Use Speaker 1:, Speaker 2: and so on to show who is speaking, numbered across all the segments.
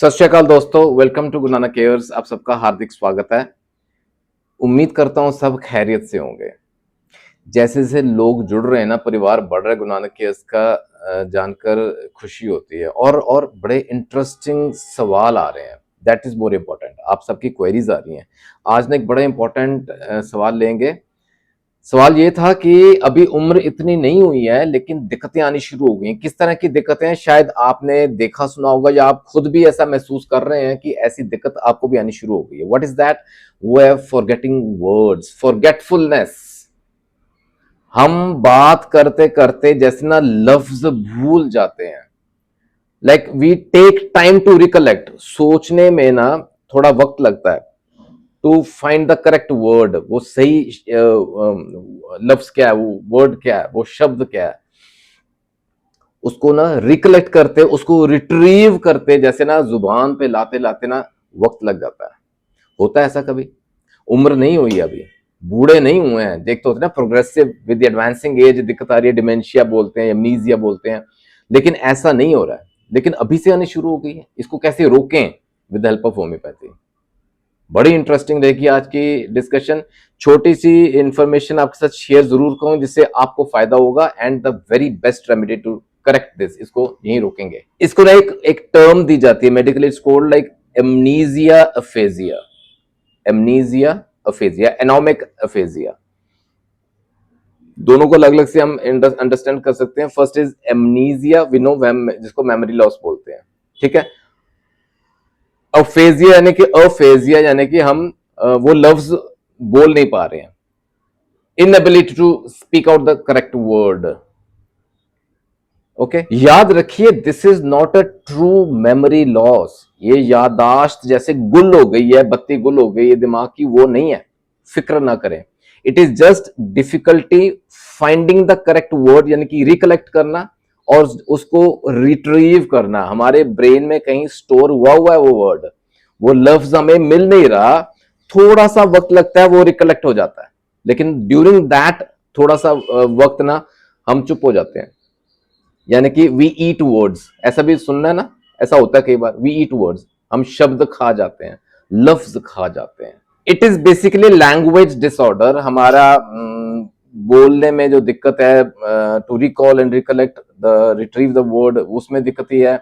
Speaker 1: सत श्री अकाल दोस्तों, welcome to Guru Nanak cares. आप सबका हार्दिक स्वागत है। उम्मीद करता हूँ सब खैरियत से होंगे। जैसे जैसे लोग जुड़ रहे हैं ना, परिवार बढ़ रहा है गुरु नानक केयर्स का, जानकर खुशी होती है। और बड़े इंटरेस्टिंग सवाल आ रहे हैं, दैट इज मोर इम्पोर्टेंट। आप सबकी क्वेरीज आ रही हैं। आज ना एक बड़ा इंपॉर्टेंट सवाल लेंगे। सवाल ये था कि अभी उम्र इतनी नहीं हुई है लेकिन दिक्कतें आनी शुरू हो गई। किस तरह की दिक्कतें? शायद आपने देखा सुना होगा या आप खुद भी ऐसा महसूस कर रहे हैं कि ऐसी दिक्कत आपको भी आनी शुरू हो गई है। What is that? वो है फॉरगेटिंग वर्ड्स, फॉरगेटफुलनेस। हम बात करते करते जैसे ना लफ्ज भूल जाते हैं। Like we take time to recollect. सोचने में ना थोड़ा वक्त लगता है to find the correct word. वो सही लफ्ज क्या है, वो वर्ड क्या है, वो शब्द क्या है, उसको ना रिकलेक्ट करते, उसको रिट्रीव करते, जैसे ना जुबान पे लाते लाते ना वक्त लग जाता है। होता है ऐसा कभी? उम्र नहीं हुई अभी, बूढ़े नहीं हुए हैं, देखते होते ना प्रोग्रेसिव विद एडवांसिंग एज दिक्कत आ रही है, डिमेंशिया बोलते हैं, एमनीजिया बोलते हैं। लेकिन ऐसा नहीं हो रहा है, लेकिन अभी से आनी शुरू हो गई है। इसको कैसे रोकें? With help of homeopathy. बड़ी इंटरेस्टिंग रहेगी आज की डिस्कशन। छोटी सी इंफॉर्मेशन आपके साथ शेयर जरूर करूं जिससे आपको फायदा होगा, and the very best remedy to correct this. इसको यहीं रोकेंगे। इसको ना एक टर्म दी जाती है medically, it's called like amnesia aphasia. Amnesia aphasia, anomic aphasia. दोनों को अलग अलग से हम अंडरस्टैंड कर सकते हैं। First is amnesia, we know, जिसको मेमोरी लॉस बोलते हैं। ठीक है। अफेजिया यानी कि हम वो लफ्ज बोल नहीं पा रहे हैं। Inability to speak out the correct word. Okay, याद रखिए, this is not a true memory loss. ये यादाश्त जैसे गुल हो गई है, बत्ती गुल हो गई है दिमाग की, वो नहीं है। फिक्र ना करें। It is just difficulty finding the correct word, यानी कि रिकलेक्ट करना और उसको रिट्रीव करना। हमारे ब्रेन में कहीं स्टोर हुआ है वो वर्ड, वो लफ्ज हमें मिल नहीं रहा। थोड़ा सा वक्त लगता है, वो रिकलेक्ट हो जाता है, लेकिन ड्यूरिंग दैट थोड़ा सा वक्त ना हम चुप हो जाते हैं। यानी कि वी ईट वर्ड्स, ऐसा भी सुनना है ना, ऐसा होता है कई बार। वी ईट वर्ड्स, हम शब्द खा जाते हैं, लफ्ज खा जाते हैं। It is basically language disorder. हमारा बोलने में जो दिक्कत है, to recall and recollect the retrieve the word, उसमें दिक्कत ही है।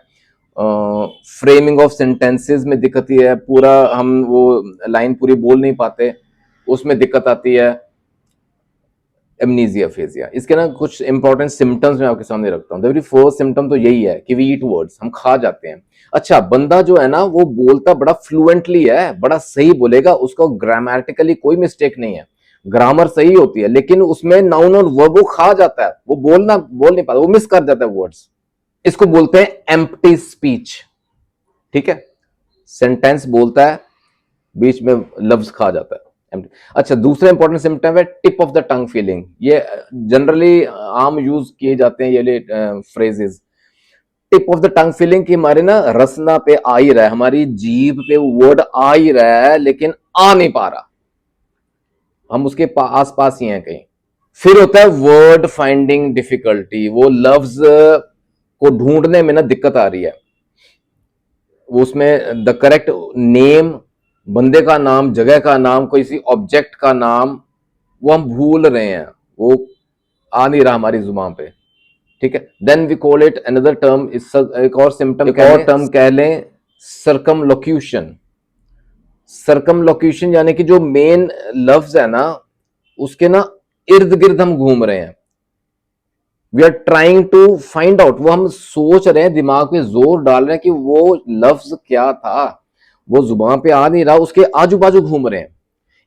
Speaker 1: फ्रेमिंग ऑफ सेंटेंसेस में दिक्कत ही है, पूरा हम वो लाइन पूरी बोल नहीं पाते, उसमें दिक्कत आती है। एमनीजिया फेजिया, इसके ना कुछ इंपॉर्टेंट सिम्टम्स मैं आपके सामने रखता हूँ। वेरी फर्स्ट सिम्टम तो यही है कि वी ईट वर्ड्स, हम खा जाते हैं। अच्छा, बंदा जो है ना वो बोलता बड़ा फ्लुएंटली है, बड़ा सही बोलेगा, उसको ग्रामेटिकली कोई मिस्टेक नहीं है, ग्रामर सही होती है, लेकिन उसमें नाउन और वर्ब वो खा जाता है, वो बोल नहीं पाता, वो मिस कर जाता है वर्ड्स। इसको बोलते हैं एम्प्टी स्पीच। ठीक है, सेंटेंस बोलता है, बीच में लफ्ज खा जाता है। अच्छा, दूसरा इंपॉर्टेंट सिम्टम है tip of the tongue feeling. ये जनरली आम यूज किए जाते हैं ये phrases. Tip of the tongue feeling कि हमारे ना रसना पे आ ही रहा है, हमारी जीभ पे वर्ड आ ही रहा है लेकिन आ नहीं पा रहा, हम उसके आस पास ही हैं कहीं। फिर होता है वर्ड फाइंडिंग डिफिकल्टी, वो लफ्ज को ढूंढने में ना दिक्कत आ रही है, उसमें द करेक्ट नेम, बंदे का नाम, जगह का नाम, कोई सी ऑब्जेक्ट का नाम, वो हम भूल रहे हैं, वो आ नहीं रहा हमारी जुबान पे। ठीक है, then we call it another term, एक और सिम्टम, एक और टर्म कह लें सर्कमलोक्यूशन। सर्कमलोक्यूशन यानी कि जो मेन लफ्ज है ना उसके ना इर्द गिर्द हम घूम रहे हैं। We are trying to find out, वो हम सोच रहे हैं, दिमाग पे जोर डाल रहे हैं कि वो लफ्ज क्या था, वो जुबान पे आ नहीं रहा, उसके आजू बाजू घूम रहे हैं।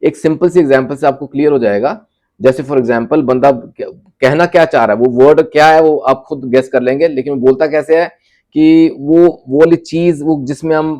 Speaker 1: एक सिंपल सी एग्जांपल से आपको क्लियर हो जाएगा। जैसे फॉर एग्जांपल, बंदा कहना क्या चाह रहा है, वो वर्ड क्या है वो आप खुद गेस कर लेंगे, लेकिन वो बोलता कैसे है कि वो वाली चीज, वो जिसमें हम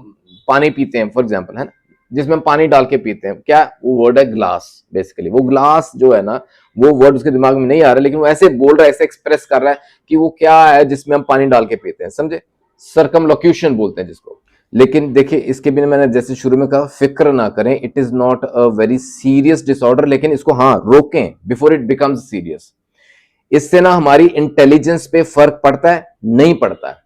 Speaker 1: पानी पीते हैं, फॉर एग्जांपल, है ना, जिसमें हम पानी डाल के पीते हैं, क्या वो वर्ड है? ग्लास। बेसिकली वो ग्लास जो है ना, वो वर्ड उसके दिमाग में नहीं आ रहा, लेकिन वो ऐसे बोल रहा है, ऐसे एक्सप्रेस कर रहा है कि वो क्या है जिसमें हम पानी डाल के पीते हैं। समझे? सर्कमलोक्यूशन बोलते हैं जिसको। लेकिन देखिए, इसके बिना मैंने जैसे शुरू में कहा, फिक्र ना करें, it is not a very serious disorder, लेकिन इसको हाँ रोकें बिफोर इट बिकम्स सीरियस। इससे ना हमारी इंटेलिजेंस पे फर्क पड़ता है? नहीं पड़ता है।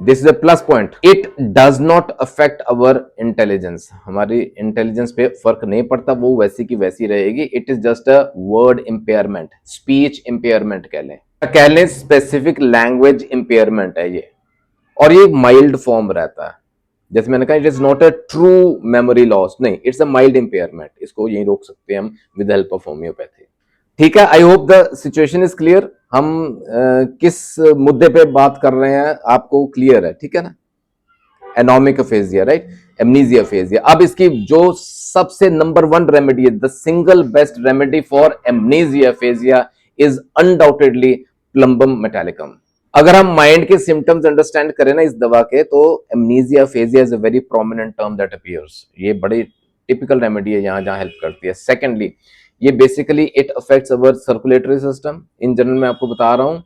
Speaker 1: This is a plus point, it does not affect our intelligence, हमारी इंटेलिजेंस पे फर्क नहीं पड़ता, वो वैसी की वैसी रहेगी। It is just a word impairment, speech impairment कह लें स्पेसिफिक लैंग्वेज इंपेयरमेंट है ये, और ये माइल्ड फॉर्म रहता है। जैसे मैंने कहा it is not a true memory loss, नहीं, इट्स अ माइल्ड इंपेयरमेंट, इसको यही रोक सकते हैं हम विद हेल्प ऑफ होम्योपैथी। ठीक है, I hope the situation is clear. हम किस मुद्दे पे बात कर रहे हैं आपको क्लियर है, ठीक है ना? Anomic aphasia, right, amnesia aphasia. अब इसकी जो सबसे नंबर वन रेमेडी है, the single best remedy for amnesia aphasia is undoubtedly plumbum metallicum. अगर हम माइंड के सिम्टम्स अंडरस्टैंड करें ना इस दवा के, तो amnesia aphasia is a very prominent term that appears. ये बड़ी टिपिकल रेमेडी है यहां जहां हेल्प करती है। सेकेंडली, ये basically it affects our circulatory system. In general मैं आपको बता रहा हूं,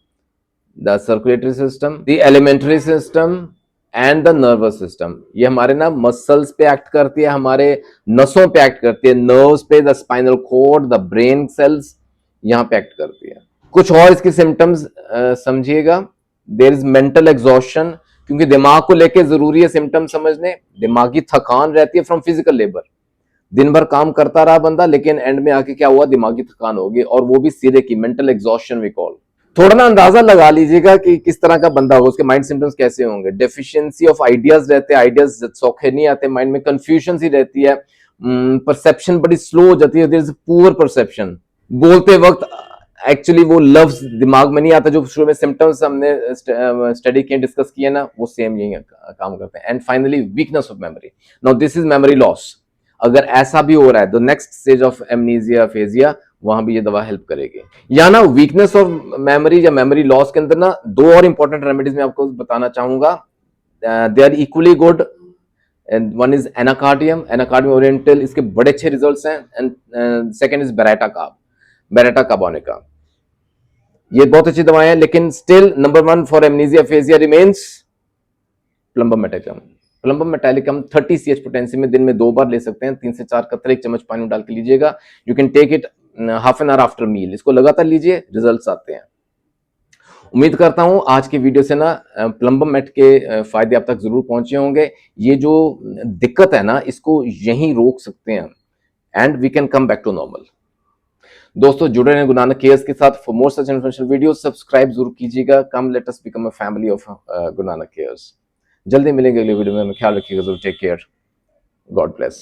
Speaker 1: the circulatory system, the alimentary system and the nervous system. ये हमारे ना मसल्स पे एक्ट करती है, हमारे नसों पे एक्ट करती है, नर्व्स पे, the spinal cord, the brain cells, यहां पे एक्ट करती है। कुछ और इसके सिम्टम्स समझिएगा। देयर इज मेंटल एग्जॉशन, क्योंकि दिमाग को लेके जरूरी है सिम्टम समझने। दिमागी थकान रहती है फ्रॉम फिजिकल लेबर, दिन भर काम करता रहा बंदा, लेकिन एंड में आके क्या हुआ, दिमागी थकान होगी, और वो भी सिरे की, मेंटल एग्जॉशन वी कॉल। थोड़ा ना अंदाजा लगा लीजिएगा कि किस तरह का बंदा होगा, उसके माइंड सिम्टम्स कैसे होंगे। डेफिशिएंसी ऑफ आइडियाज रहते हैं, आइडियाज सौखे नहीं आते माइंड में, कंफ्यूजन सी रहती है, परसेप्शन बड़ी स्लो हो जाती है, देयर इज पुअर परसेप्शन। बोलते वक्त एक्चुअली वो लफ्ज दिमाग में नहीं आता, जो शुरू में सिम्टम्स हमने स्टडी किए, डिस्कस किए ना, वो सेम यही काम करते हैं। And finally weakness of memory. Now this is memory loss. अगर ऐसा भी हो रहा है, तो नेक्स्ट स्टेज ऑफ एमनीजिया फेजिया, वहां भी ये दवा हेल्प करेगी। या ना वीकनेस ऑफ मेमोरी या मेमोरी लॉस के अंदर ना दो और इंपॉर्टेंट रेमेडीज मैं आपको बताना चाहूंगा। They are equally good, and one is Anacardium, Anacardium orientale, इसके बड़े अच्छे रिजल्ट्स हैं। And second is Baryta carb, Baryta carbonica. ये बहुत अच्छी दवाएं हैं, लेकिन still number one for amnesia aphasia remains Plumbum metallicum. Plumbum metallicum 30 CH potency में दिन में 2 बार ले सकते हैं, 3 से 4 कतरे 1 चम्मच पानी में डाल के लीजिएगा। You can take it half an hour after meal. इसको लगातार लीजिए, रिजल्ट्स आते हैं। उम्मीद करता हूं आज की वीडियो से ना प्लम्बम मेट के फायदे आप तक जरूर पहुंचे होंगे। ये जो दिक्कत है ना, इसको यहीं रोक सकते हैं, and we can come back to normal. दोस्तों जुड़े रहें गुरु नानक केयर्स के साथ। For more such information video subscribe जरूर कीजिएगा। Come let us become a family of Guru Nanak cares. जल्दी मिलेंगे अगले वीडियो में, ख्याल रखिएगा जरूर। Take care, God bless.